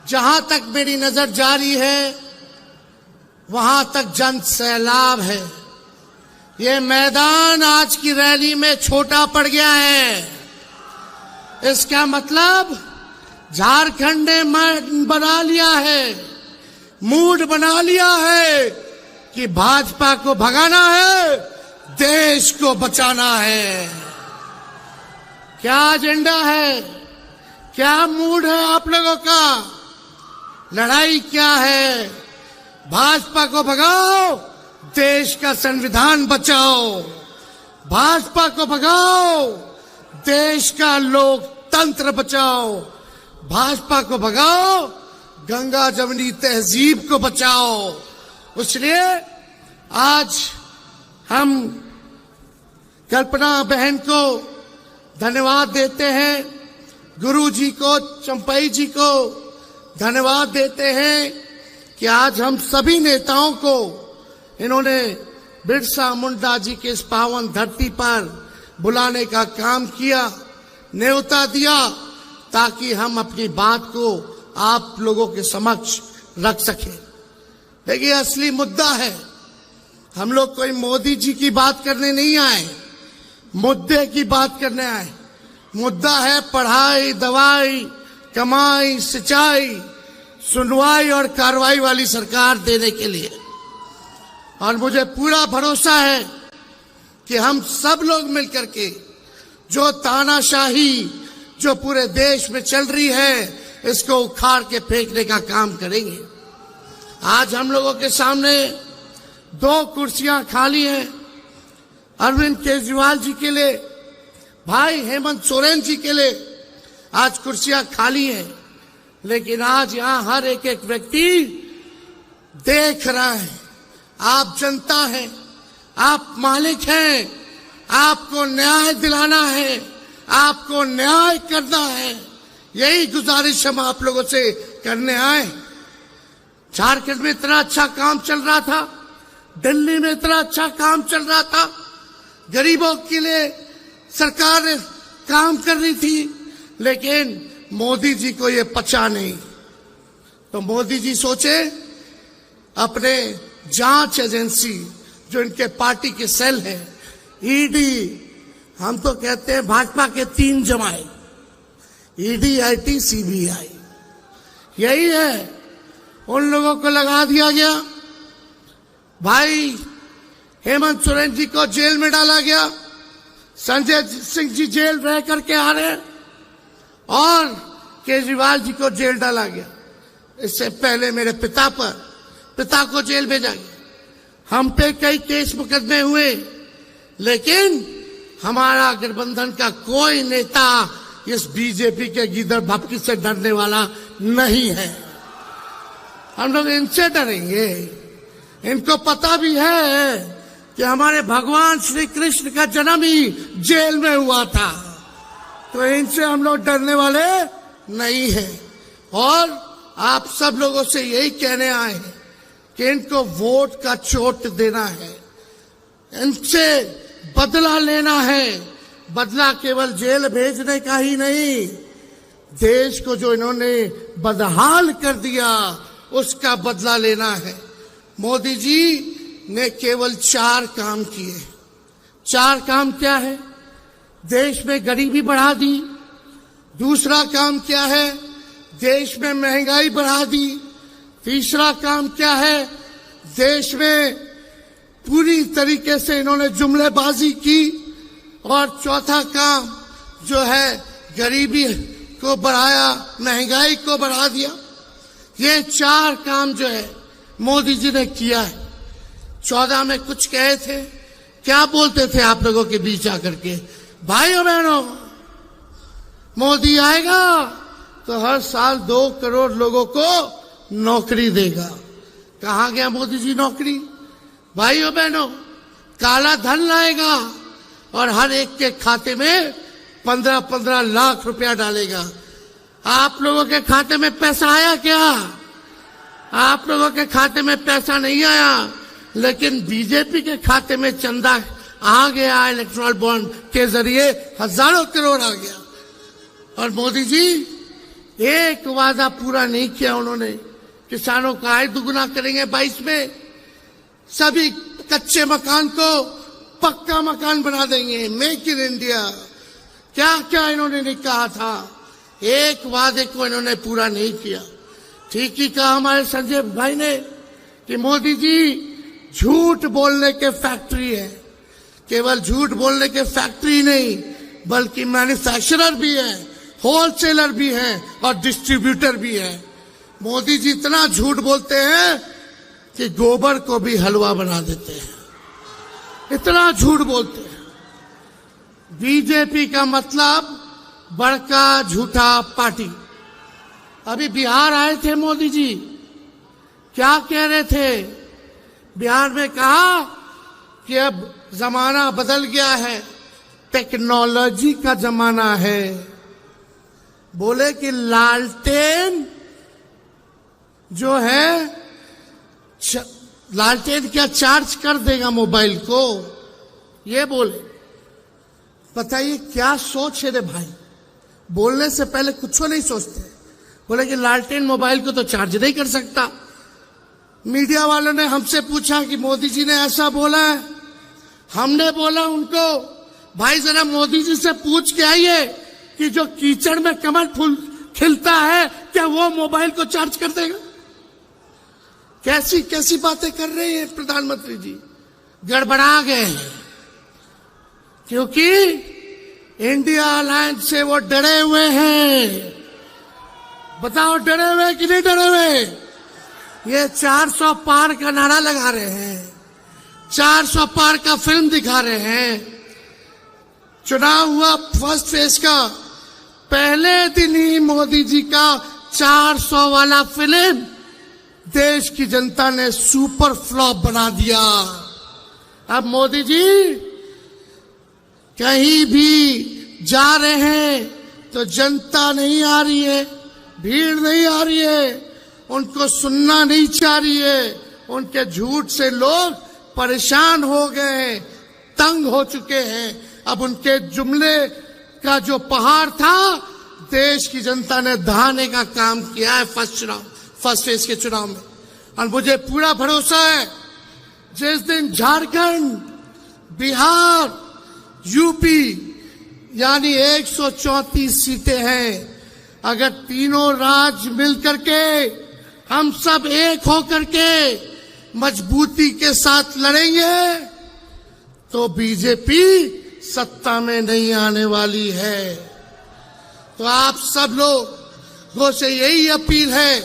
जहां तक मेरी नजर जारी है वहां तक जन सैलाब है। ये मैदान आज की रैली में छोटा पड़ गया है। इसका मतलब झारखंड ने बना लिया है, मूड बना लिया है कि भाजपा को भगाना है, देश को बचाना है। क्या एजेंडा है, क्या मूड है आप लोगों का? लड़ाई क्या है? भाजपा को भगाओ, देश का संविधान बचाओ। भाजपा को भगाओ, देश का लोकतंत्र बचाओ। भाजपा को भगाओ, गंगा जमुनी तहजीब को बचाओ। इसलिए आज हम कल्पना बहन को धन्यवाद देते हैं, गुरु जी को, चंपई जी को धन्यवाद देते हैं कि आज हम सभी नेताओं को इन्होंने बिरसा मुंडा जी के इस पावन धरती पर बुलाने का काम किया, न्योता दिया, ताकि हम अपनी बात को आप लोगों के समक्ष रख सकें। देखिए, असली मुद्दा है, हम लोग कोई मोदी जी की बात करने नहीं आए, मुद्दे की बात करने आए। मुद्दा है पढ़ाई, दवाई, कमाई, सिंचाई, सुनवाई और कार्रवाई वाली सरकार देने के लिए। और मुझे पूरा भरोसा है कि हम सब लोग मिलकर के जो तानाशाही जो पूरे देश में चल रही है, इसको उखाड़ के फेंकने का काम करेंगे। आज हम लोगों के सामने 2 कुर्सियां खाली हैं, अरविंद केजरीवाल जी के लिए, भाई हेमंत सोरेन जी के लिए आज कुर्सियां खाली हैं। लेकिन आज यहां हर एक व्यक्ति देख रहा है, आप जनता हैं, आप मालिक हैं, आपको न्याय दिलाना है, आपको न्याय करना है। यही गुजारिश हम आप लोगों से करने आए। झारखंड में इतना अच्छा काम चल रहा था, दिल्ली में इतना अच्छा काम चल रहा था, गरीबों के लिए सरकार काम कर रही थी, लेकिन मोदी जी को ये पचा नहीं। तो मोदी जी सोचे अपने जांच एजेंसी जो इनके पार्टी के सेल है, ईडी, हम तो कहते हैं भाजपा के 3 जमाए, ईडी, आईटी, सीबीआई, यही है, उन लोगों को लगा दिया गया। भाई हेमंत सोरेन जी को जेल में डाला गया, संजय सिंह जी जेल रह करके आ रहे हैं, और केजरीवाल जी को जेल डाला गया। इससे पहले मेरे पिता को जेल भेजा गया। हम पे कई केस मुकदमे हुए, लेकिन हमारा गठबंधन का कोई नेता इस बीजेपी के गिदड़ भपकी से डरने वाला नहीं है। हम लोग इनसे डरेंगे। इनको पता भी है कि हमारे भगवान श्री कृष्ण का जन्म ही जेल में हुआ था, तो इनसे हम लोग डरने वाले नहीं हैं। और आप सब लोगों से यही कहने आए हैं कि इनको वोट का चोट देना है, इनसे बदला लेना है। बदला केवल जेल भेजने का ही नहीं, देश को जो इन्होंने बदहाल कर दिया उसका बदला लेना है। मोदी जी ने केवल 4 काम किए। 4 काम क्या है? देश में गरीबी बढ़ा दी। दूसरा काम क्या है? देश में महंगाई बढ़ा दी। तीसरा काम क्या है? देश में पूरी तरीके से इन्होंने जुमलेबाजी की। और चौथा काम जो है, गरीबी को बढ़ाया, महंगाई को बढ़ा दिया। ये 4 काम जो है मोदी जी ने किया है। 14 में कुछ कहे थे, क्या बोलते थे आप लोगों के बीच आकर के? भाइयों बहनों, मोदी आएगा तो हर साल 2 करोड़ लोगों को नौकरी देगा। कहां गया मोदी जी नौकरी? भाइयों बहनों, काला धन लाएगा और हर एक के खाते में 15-15 लाख रुपया डालेगा। आप लोगों के खाते में पैसा आया क्या? आप लोगों के खाते में पैसा नहीं आया, लेकिन बीजेपी के खाते में चंदा आ गया। इलेक्ट्रल बॉन्ड के जरिए हजारों करोड़ आ गया। और मोदी जी एक वादा पूरा नहीं किया उन्होंने। किसानों का आय दुगुना करेंगे 22 में, सभी कच्चे मकान को पक्का मकान बना देंगे, मेक इन इंडिया। क्या क्या इन्होंने नहीं कहा था, एक वादे को इन्होंने पूरा नहीं किया। ठीक ही कहा हमारे संजय भाई ने कि मोदी जी झूठ बोलने के फैक्ट्री है। केवल झूठ बोलने के फैक्ट्री नहीं, बल्कि मैन्युफैक्चरर भी है, होलसेलर भी है और डिस्ट्रीब्यूटर भी है। मोदी जी इतना झूठ बोलते हैं कि गोबर को भी हलवा बना देते हैं, इतना झूठ बोलते हैं। बीजेपी का मतलब बड़का झूठा पार्टी। अभी बिहार आए थे मोदी जी, क्या कह रहे थे? बिहार में कहा कि अब जमाना बदल गया है, टेक्नोलॉजी का जमाना है। बोले कि लालटेन जो है, लालटेन क्या चार्ज कर देगा मोबाइल को, ये बोले। बताइए क्या सोच है रे भाई, बोलने से पहले कुछ नहीं सोचते। बोले कि लालटेन मोबाइल को तो चार्ज नहीं कर सकता। मीडिया वालों ने हमसे पूछा कि मोदी जी ने ऐसा बोला है। हमने बोला उनको, भाई जरा मोदी जी से पूछ के आइए कि जो कीचड़ में कमल फूल खिलता है, क्या वो मोबाइल को चार्ज कर देगा? कैसी कैसी बातें कर रहे हैं प्रधानमंत्री जी, गड़बड़ा गए हैं। क्योंकि इंडिया अलायंस से वो डरे हुए हैं। बताओ डरे हुए कि नहीं डरे हुए? ये 400 पार का नारा लगा रहे हैं, 400 पार का फिल्म दिखा रहे हैं। चुनाव हुआ फर्स्ट फेज का, पहले दिन ही मोदी जी का 400 वाला फिल्म देश की जनता ने सुपर फ्लॉप बना दिया। अब मोदी जी कहीं भी जा रहे हैं तो जनता नहीं आ रही है, भीड़ नहीं आ रही है, उनको सुनना नहीं चाह रही है। उनके झूठ से लोग परेशान हो गए हैं, तंग हो चुके हैं। अब उनके जुमले का जो पहाड़ था, देश की जनता ने दहाने का काम किया है फर्स्ट फेज के चुनाव में। और मुझे पूरा भरोसा है, जिस दिन झारखंड, बिहार, यूपी यानी 134 सीटें हैं, अगर तीनों राज्य मिलकर के हम सब एक होकर के मजबूती के साथ लड़ेंगे तो बीजेपी सत्ता में नहीं आने वाली है। तो आप सब लोगों से यही अपील है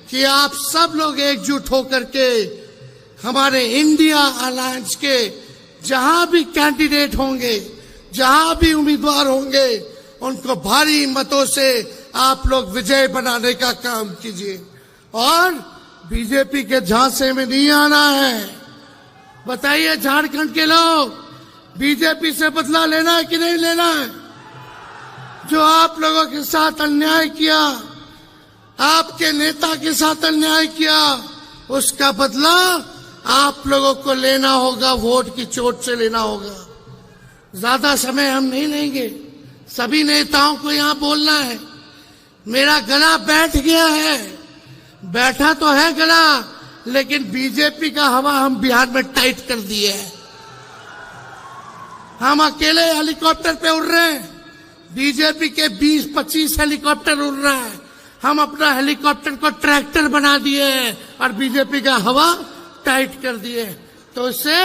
कि आप सब लोग एकजुट होकर के हमारे इंडिया अलायंस के जहां भी कैंडिडेट होंगे, जहां भी उम्मीदवार होंगे, उनको भारी मतों से आप लोग विजय बनाने का काम कीजिए और बीजेपी के झांसे में नहीं आना है। बताइए झारखंड के लोग, बीजेपी से बदला लेना है कि नहीं लेना है? जो आप लोगों के साथ अन्याय किया, आपके नेता के साथ अन्याय किया, उसका बदला आप लोगों को लेना होगा, वोट की चोट से लेना होगा। ज्यादा समय हम नहीं लेंगे, सभी नेताओं को यहां बोलना है। मेरा गला बैठ गया है, बैठा तो है गला, लेकिन बीजेपी का हवा हम बिहार में टाइट कर दिए है। हम अकेले हेलीकॉप्टर पे उड़ रहे हैं, बीजेपी के 20-25 हेलीकॉप्टर उड़ रहा है। हम अपना हेलीकॉप्टर को ट्रैक्टर बना दिए हैं और बीजेपी का हवा टाइट कर दिए। तो इससे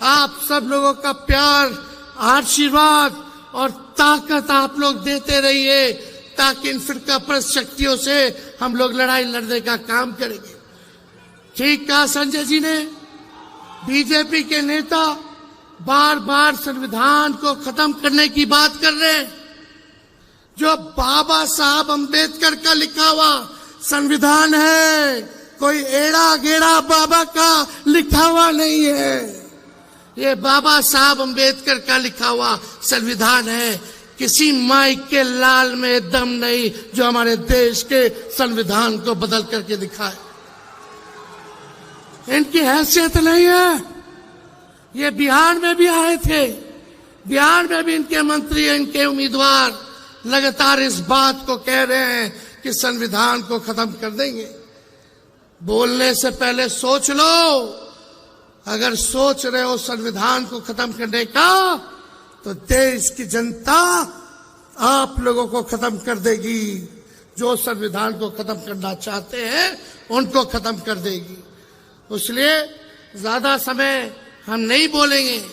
आप सब लोगों का प्यार, आशीर्वाद और ताकत आप लोग देते रहिए, ताकि इन फिरकापरस्त शक्तियों से हम लोग लड़ाई लड़ने का काम करेंगे। ठीक कहा संजय जी ने, बीजेपी के नेता बार बार संविधान को खत्म करने की बात कर रहे हैं। जो बाबा साहब अम्बेडकर का लिखा हुआ संविधान है, कोई एड़ा गेड़ा बाबा का लिखा हुआ नहीं है। ये बाबा साहब अम्बेडकर का लिखा हुआ संविधान है। किसी माइक के लाल में दम नहीं जो हमारे देश के संविधान को बदल करके दिखाए। इनकी हैसियत नहीं है। ये बिहार में भी आए थे, बिहार में भी इनके मंत्री, इनके उम्मीदवार लगातार इस बात को कह रहे हैं कि संविधान को खत्म कर देंगे। बोलने से पहले सोच लो। अगर सोच रहे हो संविधान को खत्म करने का, तो देश की जनता आप लोगों को खत्म कर देगी। जो संविधान को खत्म करना चाहते हैं उनको खत्म कर देगी। इसलिए ज्यादा समय हम नहीं बोलेंगे,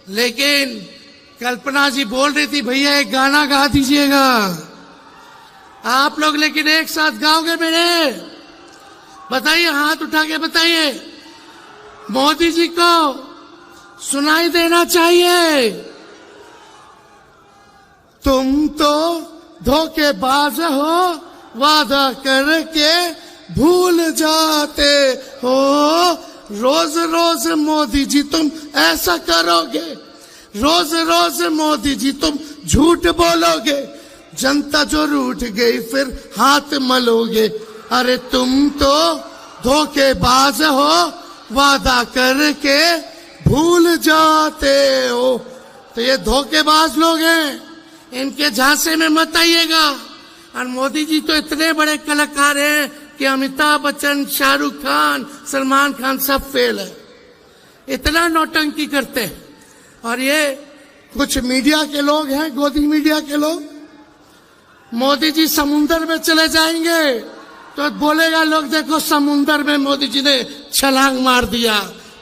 लेकिन कल्पना जी बोल रही थी भैया एक गाना गा दीजिएगा आप लोग, लेकिन एक साथ गाओगे मेरे? बताइए, हाथ उठा के बताइए। मोदी जी को सुनाई देना चाहिए। तुम तो धोखेबाज हो, वादा करके भूल जाते हो। रोज रोज मोदी जी तुम ऐसा करोगे, रोज रोज मोदी जी तुम झूठ बोलोगे, जनता जो रूठ गई फिर हाथ मलोगे। अरे तुम तो धोखेबाज हो, वादा करके भूल जाते हो। तो ये धोखेबाज लोग हैं, इनके झांसे में मत आइएगा। और मोदी जी तो इतने बड़े कलाकार हैं कि अमिताभ बच्चन, शाहरुख खान, सलमान खान सब फेल है। इतना नौटंकी करते हैं। और ये कुछ मीडिया के लोग हैं, गोदी मीडिया के लोग, मोदी जी समुंदर में चले जाएंगे तो बोलेगा लोग देखो समुंदर में मोदी जी ने छलांग मार दिया।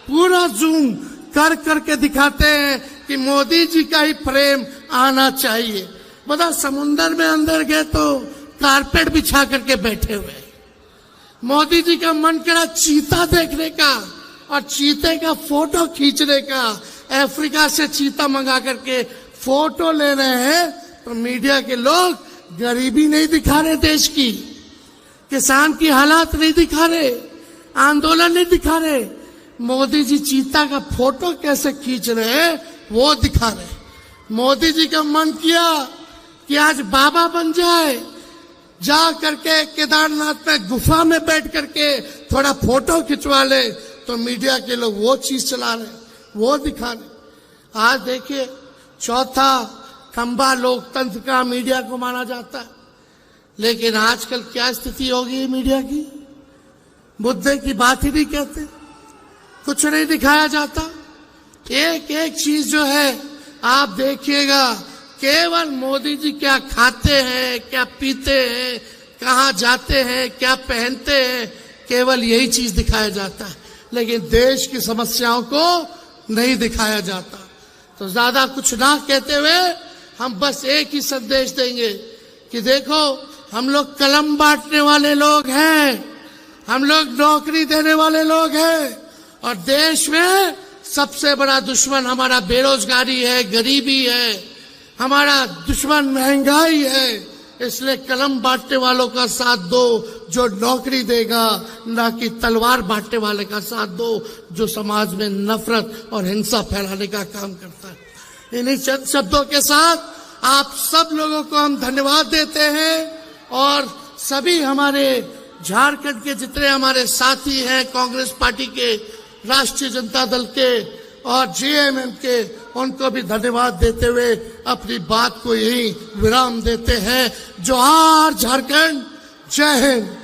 पूरा जूम कर करके दिखाते हैं कि मोदी जी का ही फ्रेम आना चाहिए। बता, समुंदर में अंदर गए तो कारपेट बिछा करके बैठे हुए। मोदी जी का मन करा चीता देखने का और चीते का फोटो खींचने का। अफ्रीका से चीता मंगा करके फोटो ले रहे हैं, तो मीडिया के लोग गरीबी नहीं दिखा रहे, देश की किसान की हालात नहीं दिखा रहे, आंदोलन नहीं दिखा रहे। मोदी जी चीता का फोटो कैसे खींच रहे हैं वो दिखा रहे। मोदी जी का मन किया कि आज बाबा बन जाए, जा करके केदारनाथ में गुफा में बैठ करके थोड़ा फोटो खिंचवा ले, तो मीडिया के लोग वो चीज चला रहे, वो दिखा रहे। आज देखिए, चौथा खंबा लोकतंत्र का मीडिया को माना जाता है, लेकिन आजकल क्या स्थिति होगी मीडिया की? मुद्दे की बात ही नहीं कहते, कुछ नहीं दिखाया जाता। एक एक चीज जो है आप देखिएगा, केवल मोदी जी क्या खाते हैं, क्या पीते हैं, कहाँ जाते हैं, क्या पहनते हैं, केवल यही चीज दिखाया जाता है, लेकिन देश की समस्याओं को नहीं दिखाया जाता। तो ज्यादा कुछ ना कहते हुए हम बस एक ही संदेश देंगे कि देखो, हम लोग कलम बांटने वाले लोग हैं, हम लोग नौकरी देने वाले लोग हैं, और देश में सबसे बड़ा दुश्मन हमारा बेरोजगारी है, गरीबी है, हमारा दुश्मन महंगाई है। इसलिए कलम बांटने वालों का साथ दो जो नौकरी देगा, ना कि तलवार बांटने वाले का साथ दो जो समाज में नफरत और हिंसा फैलाने का काम करता है। इन्हीं चंद शब्दों के साथ आप सब लोगों को हम धन्यवाद देते हैं, और सभी हमारे झारखंड के जितने हमारे साथी हैं, कांग्रेस पार्टी के, राष्ट्रीय जनता दल के और जेएमएम के, उनको भी धन्यवाद देते हुए अपनी बात को यही विराम देते हैं। जोहार झारखंड, जय हिंद।